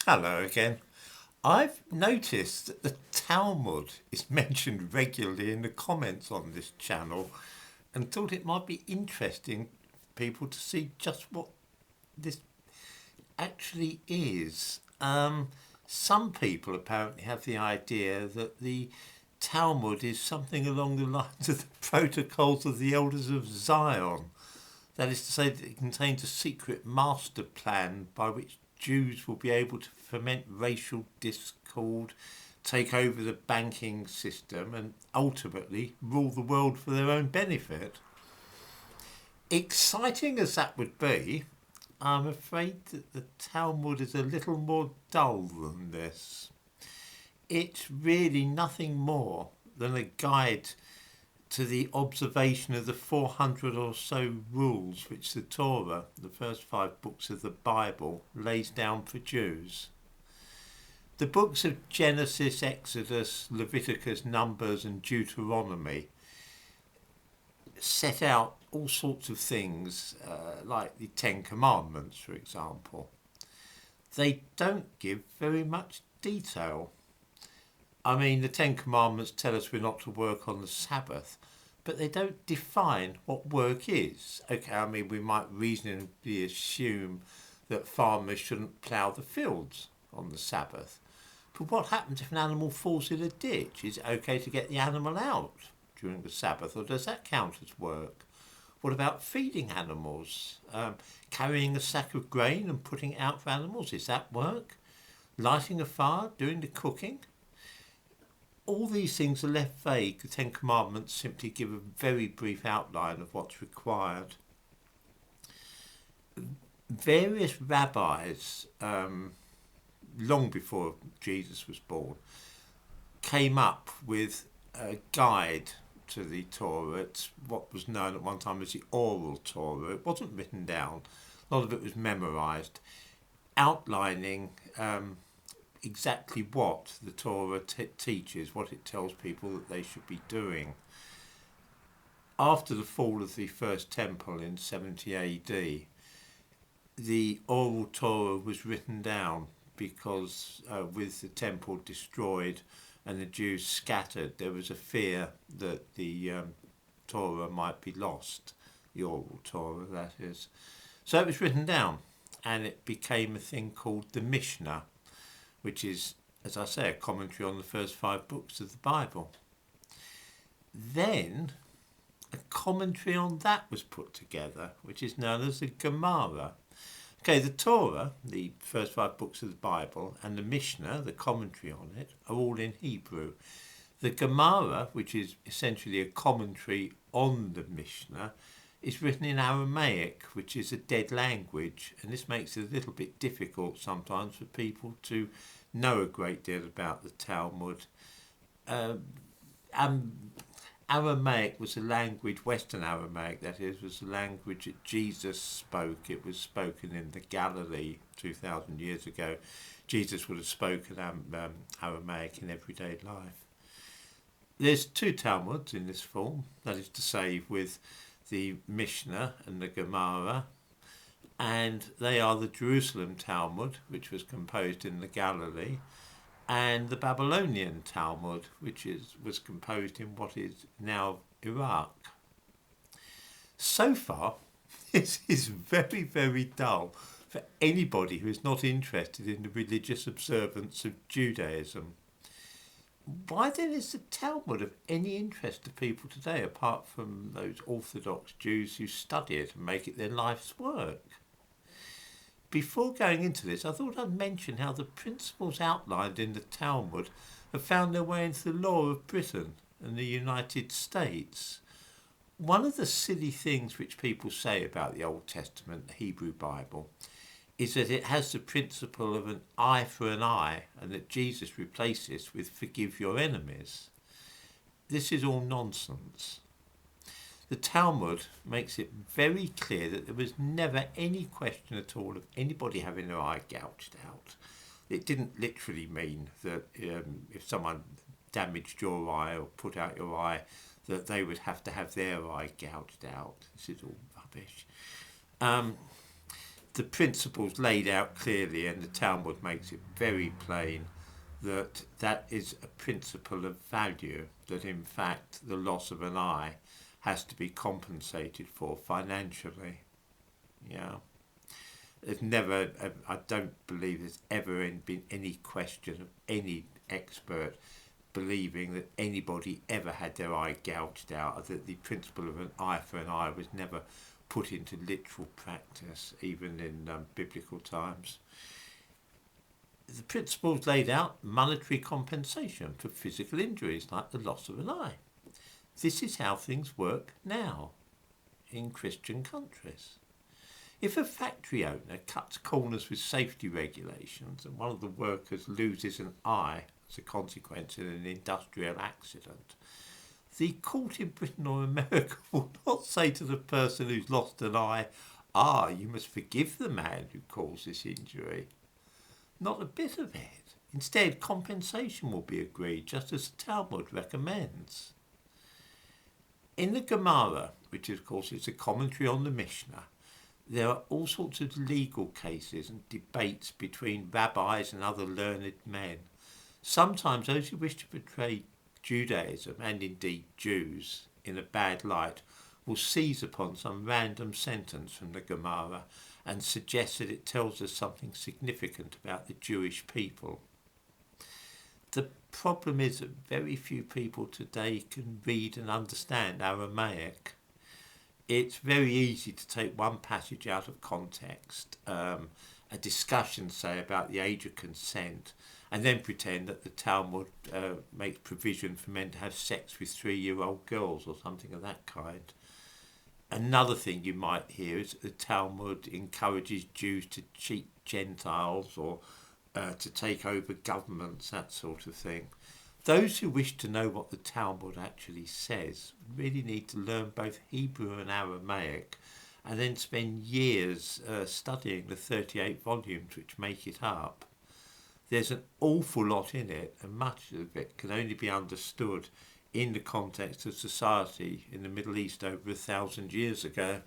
Hello again. I've noticed that the Talmud is mentioned regularly in the comments on this channel and thought it might be interesting for people to see just what this actually is. Some people apparently have the idea that the Talmud is something along the lines of the protocols of the elders of Zion. That is to say that it contains a secret master plan by which Jews will be able to foment racial discord, take over the banking system, and ultimately rule the world for their own benefit. Exciting as that would be, I'm afraid that the Talmud is a little more dull than this. It's really nothing more than a guide to the observation of the 400 or so rules which the Torah, the first 5 books of the Bible, lays down for Jews. The books of Genesis, Exodus, Leviticus, Numbers and Deuteronomy set out all sorts of things, like the Ten Commandments, for example. They don't give very much detail. I mean, the Ten Commandments tell us we're not to work on the Sabbath, but they don't define what work is. Okay, I mean, we might reasonably assume that farmers shouldn't plough the fields on the Sabbath. But what happens if an animal falls in a ditch? Is it okay to get the animal out during the Sabbath, or does that count as work? What about feeding animals? Carrying a sack of grain and putting it out for animals, is that work? Lighting a fire, doing the cooking? All these things are left vague. The Ten Commandments simply give a very brief outline of what's required. Various rabbis, long before Jesus was born, came up with a guide to the Torah. It's what was known at one time as the oral Torah. It wasn't written down. A lot of it was memorized, outlining exactly what the Torah teaches, what it tells people that they should be doing. After the fall of the first temple in 70 AD, the oral Torah was written down because with the temple destroyed and the Jews scattered, there was a fear that the Torah might be lost, the oral Torah, that is. So it was written down, and it became a thing called the Mishnah, which is, as I say, a commentary on the first 5 books of the Bible. Then a commentary on that was put together, which is known as the Gemara. Okay, the Torah, the first 5 books of the Bible, and the Mishnah, the commentary on it, are all in Hebrew. The Gemara, which is essentially a commentary on the Mishnah, is written in Aramaic, which is a dead language, and this makes it a little bit difficult sometimes for people to know a great deal about the Talmud. Aramaic was a language, Western Aramaic that is, was a language that Jesus spoke. It was spoken in the Galilee 2,000 years ago. Jesus would have spoken Aramaic in everyday life. There's 2 Talmuds in this form, that is to say with the Mishnah and the Gemara, and they are the Jerusalem Talmud, which was composed in the Galilee, and the Babylonian Talmud, which was composed in what is now Iraq. So far, this is very, very dull for anybody who is not interested in the religious observance of Judaism. Why then is the Talmud of any interest to people today, apart from those Orthodox Jews who study it and make it their life's work? Before going into this, I thought I'd mention how the principles outlined in the Talmud have found their way into the law of Britain and the United States. One of the silly things which people say about the Old Testament, the Hebrew Bible, is that it has the principle of an eye for an eye, and that Jesus replaced this with forgive your enemies. This is all nonsense. The Talmud makes it very clear that there was never any question at all of anybody having their eye gouged out. It didn't literally mean that if someone damaged your eye or put out your eye, that they would have to have their eye gouged out. This is all rubbish. the principles laid out clearly, and the Talmud makes it very plain that that is a principle of value, that in fact the loss of an eye has to be compensated for financially. Yeah. There's never, I don't believe there's ever been any question of any expert believing that anybody ever had their eye gouged out, or that the principle of an eye for an eye was never put into literal practice, even in biblical times. The principles laid out monetary compensation for physical injuries like the loss of an eye. This is how things work now in Christian countries. If a factory owner cuts corners with safety regulations and one of the workers loses an eye as a consequence in an industrial accident, the court in Britain or America will not say to the person who's lost an eye, you must forgive the man who caused this injury. Not a bit of it. Instead, compensation will be agreed, just as the Talmud recommends. In the Gemara, which of course is a commentary on the Mishnah, there are all sorts of legal cases and debates between rabbis and other learned men. Sometimes those who wish to portray Judaism, and indeed Jews, in a bad light will seize upon some random sentence from the Gemara and suggest that it tells us something significant about the Jewish people. The problem is that very few people today can read and understand Aramaic. It's very easy to take one passage out of context, a discussion, say, about the age of consent, and then pretend that the Talmud makes provision for men to have sex with 3-year-old girls or something of that kind. Another thing you might hear is that the Talmud encourages Jews to cheat Gentiles or to take over governments, that sort of thing. Those who wish to know what the Talmud actually says really need to learn both Hebrew and Aramaic, and then spend years studying the 38 volumes which make it up. There's an awful lot in it, and much of it can only be understood in the context of society in the Middle East over 1,000 years ago.